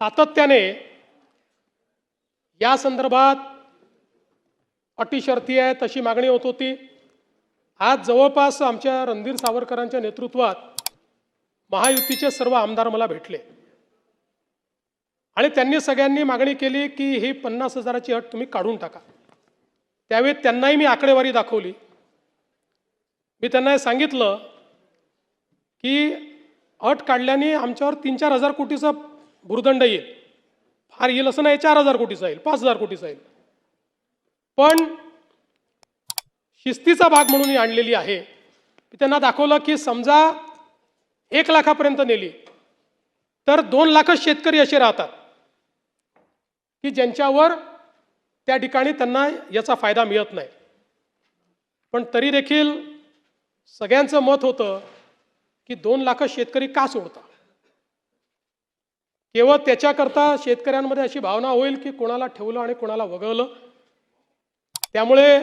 सातत्याने या संदर्भात अटी शर्ती आहेत अशी मागणी होत होती। आज जवळपास आमच्या रणधीर सावरकरांच्या नेतृत्वात महायुतीचे सर्व आमदार मला भेटले आणि त्यांनी सगळ्यांनी मागणी केली की ही 50,000ची अट तुम्ही काढून टाका। त्यावेळी त्यांनाही मी आकडेवारी दाखवली। मी त्यांना हे सांगितलं की अट काढल्याने आमच्यावर 3-4 हजार कोटीचा भुर्दंड येईल, फार येईल असं नाही, 4,000 कोटीचा येईल, 5,000 कोटीचा येईल, पण शिस्तीचा भाग म्हणून ही आणलेली आहे। मी त्यांना दाखवलं की समजा 1 लाखापर्यंत नेली तर 2 लाख शेतकरी असे राहतात की ज्यांच्यावर त्या ठिकाणी त्यांना याचा फायदा मिळत नाही। पण तरी देखील सगळ्यांचं मत होतं की 2 लाख शेतकरी का सोडता। केवळ त्याच्याकरता शेतकऱ्यांमध्ये अशी भावना होईल की कोणाला ठेवलं आणि कोणाला वगळलं। त्यामुळे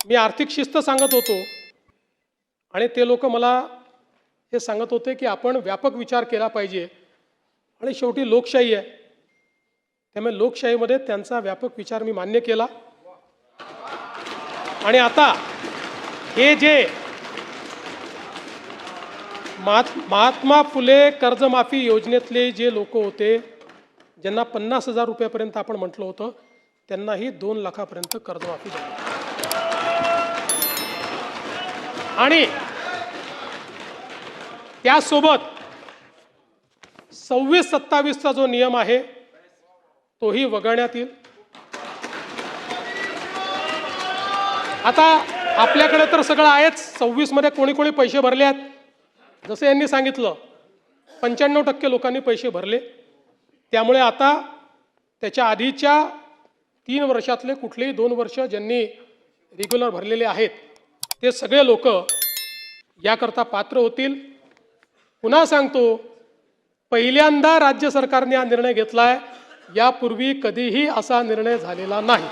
मी आर्थिक शिस्त सांगत होतो आणि ते लोक मला हे सांगत होते की आपण व्यापक विचार केला पाहिजे आणि शेवटी लोकशाही आहे, त्यामुळे लोकशाहीमध्ये त्यांचा व्यापक विचार मी मान्य केला। आणि आता हे जे महात्मा फुले कर्जमाफी योजनेतले जे लोक होते ज्यांना 50,000 रुपयापर्यंत आपण म्हटलं होतं त्यांनाही 2 लाखापर्यंत कर्जमाफी झाली। आणि त्यासोबत 26-27चा जो नियम आहे तोही वगळण्यात येईल। आता आपल्याकडे तर सगळं आहेच, 26 मध्ये कोणी कोणी पैसे भरले आहेत जसे यांनी सांगितलं 95% लोकांनी पैसे भरले। त्यामुळे आता त्याच्या आधीच्या 3 वर्षातले कुठलेही 2 वर्ष ज्यांनी रेग्युलर भरलेले आहेत ते सगळे लोक याकरता पात्र होतील। पुन्हा सांगतो, पहिल्यांदा राज्य सरकारने हा निर्णय घेतलाय, यापूर्वी कधीही असा निर्णय झालेला नाही।